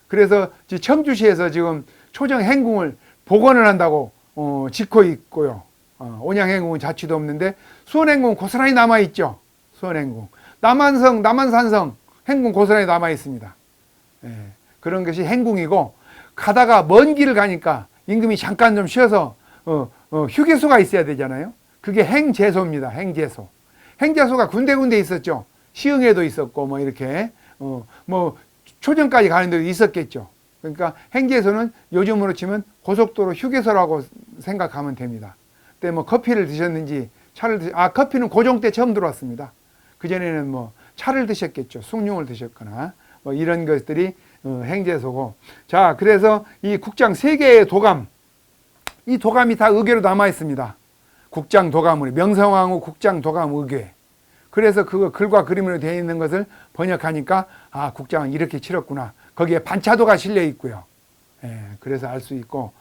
그래서 청주시에서 지금 초정 행궁을 복원을 한다고 짓고 있고요. 온양 행궁은 자취도 없는데 수원 행궁 고스란히 남아 있죠. 수원 행궁 남한산성 행궁 고스란히 남아 있습니다. 예, 그런 것이 행궁이고 가다가 먼 길을 가니까 임금이 잠깐 좀 쉬어서 휴게소가 있어야 되잖아요. 그게 행제소입니다. 행제소. 행제소가 군데군데 있었죠. 시흥에도 있었고 뭐 이렇게 뭐 초정까지 가는 데도 있었겠죠. 그러니까 행제소는 요즘으로 치면 고속도로 휴게소라고 생각하면 됩니다. 그때 뭐 커피를 드셨는지 차를 커피는 고종 때 처음 들어왔습니다. 그전에는 뭐 차를 드셨겠죠. 숭늉을 드셨거나 뭐 이런 것들이 행제소고. 자, 그래서 이 국장 3개의 도감, 이 도감이 다 의궤로 남아 있습니다. 국장 도감으로, 명성황후 국장 도감 의궤. 그래서 그거 글과 그림으로 되어 있는 것을 번역하니까 국장은 이렇게 치렀구나. 거기에 반차도가 실려 있고요. 예, 그래서 알 수 있고,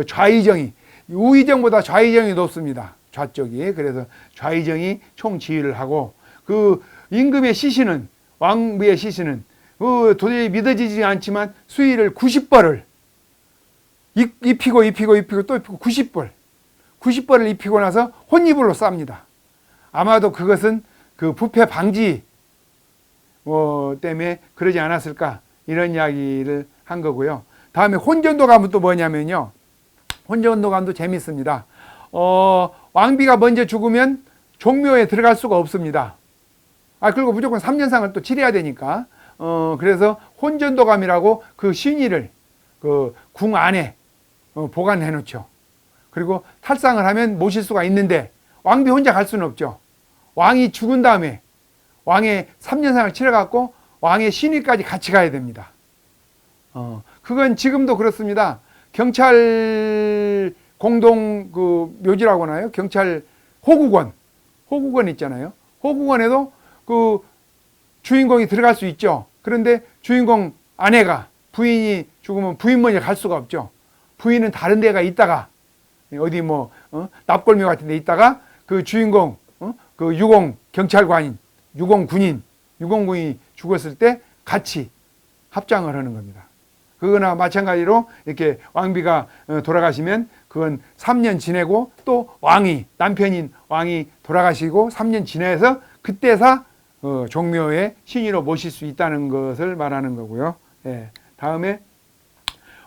좌의정이 우의정보다 좌의정이 높습니다. 좌쪽이. 그래서 좌의정이 총지휘를 하고, 그 임금의 시신은, 왕비의 시신은 도저히 믿어지지 않지만 수의를 90벌을 입히고 또 입히고 90벌을 입히고 나서 혼이불로 쌉니다. 아마도 그것은 그 부패 방지 때문에 그러지 않았을까, 이런 이야기를 한 거고요. 다음에 혼전도감은 또 뭐냐면요, 혼전도감도 재밌습니다. 왕비가 먼저 죽으면 종묘에 들어갈 수가 없습니다. 그리고 무조건 3년상을 또 치러야 되니까. 그래서 혼전도감이라고 그 신의를 그 궁 안에 보관해 놓죠. 그리고 탈상을 하면 모실 수가 있는데 왕비 혼자 갈 수는 없죠. 왕이 죽은 다음에 왕의 3년상을 치러갖고 왕의 신의까지 같이 가야 됩니다. 그건 지금도 그렇습니다. 경찰 공동 그 묘지라고 하나요? 경찰 호국원 있잖아요. 호국원에도 그 주인공이 들어갈 수 있죠. 그런데 주인공 아내가, 부인이 죽으면 부인 먼저 갈 수가 없죠. 부인은 다른 데가 있다가 어디 뭐 납골묘 같은 데 있다가 그 주인공 그 유공 경찰관인 유공군이 죽었을 때 같이 합장을 하는 겁니다. 그거나 마찬가지로 이렇게 왕비가 돌아가시면 그건 3년 지내고 또 남편인 왕이 돌아가시고 3년 지내서 그때서 종묘에 신의로 모실 수 있다는 것을 말하는 거고요. 예. 다음에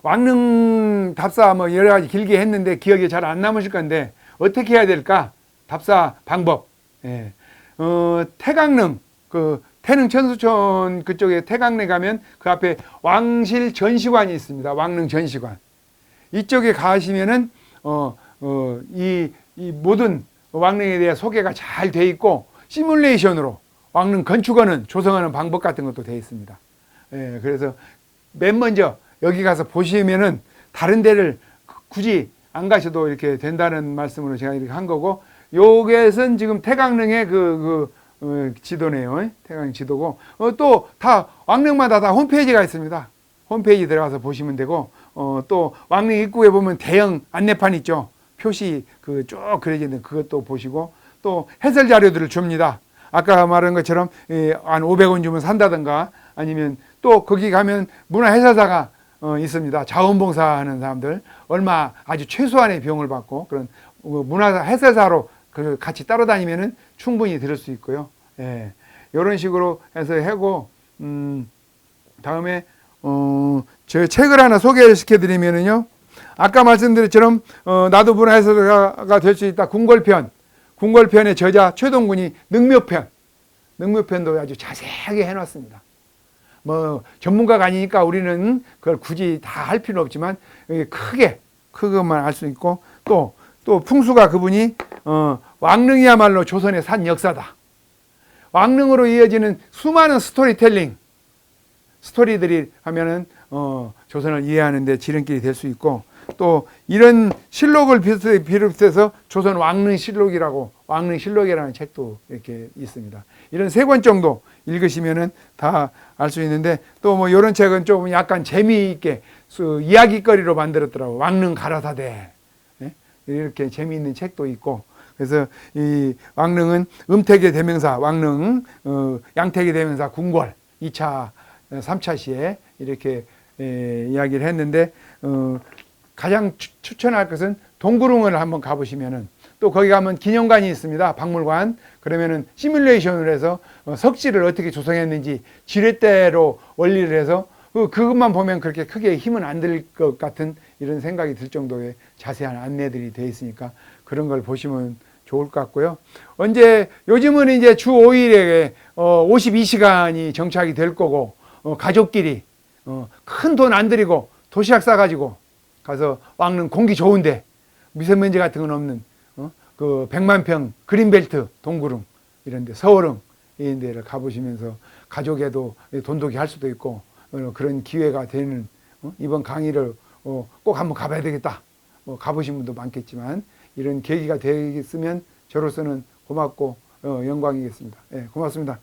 왕릉 답사 뭐 여러 가지 길게 했는데 기억이 잘 안 남으실 건데 어떻게 해야 될까? 답사 방법. 예. 태강릉, 그 태릉 천수촌 그쪽에 태강릉에 가면 그 앞에 왕실 전시관이 있습니다. 왕릉 전시관. 이쪽에 가시면은 이 모든 왕릉에 대해 소개가 잘 돼 있고 시뮬레이션으로 왕릉 건축하는 조성하는 방법 같은 것도 되어 있습니다. 예, 그래서 맨 먼저 여기 가서 보시면은 다른 데를 굳이 안 가셔도 이렇게 된다는 말씀으로 제가 이렇게 한 거고, 요것은 지금 태강릉의 지도네요. 태강 지도고, 또 다 왕릉마다 다 홈페이지가 있습니다. 홈페이지 들어가서 보시면 되고, 또 왕릉 입구에 보면 대형 안내판 있죠. 표시 쭉 그려져 있는 그것도 보시고, 또 해설 자료들을 줍니다. 아까 말한 것처럼 한 500원 주면 산다든가, 아니면 또 거기 가면 문화해설사가 있습니다. 자원봉사하는 사람들 얼마 아주 최소한의 비용을 받고 그런 문화해설사로 같이 따라다니면은 충분히 들을 수 있고요. 예, 이런 식으로 해서 하고, 다음에 제 책을 하나 소개를 시켜드리면은요, 아까 말씀드린 것처럼 나도 문화해설가가 될 수 있다. 궁궐편의 저자 최동군이 능묘편도 아주 자세하게 해놨습니다. 뭐 전문가가 아니니까 우리는 그걸 굳이 다 할 필요는 없지만 크게 그것만 알 수 있고, 또 풍수가 그분이 왕릉이야말로 조선의 산 역사다. 왕릉으로 이어지는 수많은 스토리들이 하면은 조선을 이해하는 데 지름길이 될 수 있고, 또 이런 실록을 비롯해서 조선 왕릉실록이라는 책도 이렇게 있습니다. 이런 3권 정도 읽으시면은 다 알 수 있는데, 또 뭐 이런 책은 좀 약간 재미있게 이야기거리로 만들었더라고요. 왕릉 가라사대. 네? 이렇게 재미있는 책도 있고, 그래서 이 왕릉은 음택의 대명사 왕릉, 양택의 대명사 궁궐 2차, 3차 시에 이렇게 이야기를 했는데, 가장 추천할 것은 동구릉을 한번 가보시면은, 또 거기 가면 기념관이 있습니다. 박물관. 그러면은 시뮬레이션을 해서 석지를 어떻게 조성했는지 지렛대로 원리를 해서 그것만 보면 그렇게 크게 힘은 안 들 것 같은 이런 생각이 들 정도의 자세한 안내들이 되어 있으니까 그런 걸 보시면 좋을 것 같고요. 요즘은 이제 주 5일에 52시간이 정착이 될 거고, 가족끼리 큰 돈 안 들이고 도시락 싸가지고 가서 왕릉 공기 좋은데 미세먼지 같은 건 없는 그 100만 평 그린벨트 동구릉 이런 데, 서울릉 이런 데를 가보시면서 가족에도 돈독이 할 수도 있고 그런 기회가 되는 이번 강의를 꼭 한번 가봐야 되겠다. 가보신 분도 많겠지만 이런 계기가 되겠으면 저로서는 고맙고 영광이겠습니다. 예, 고맙습니다.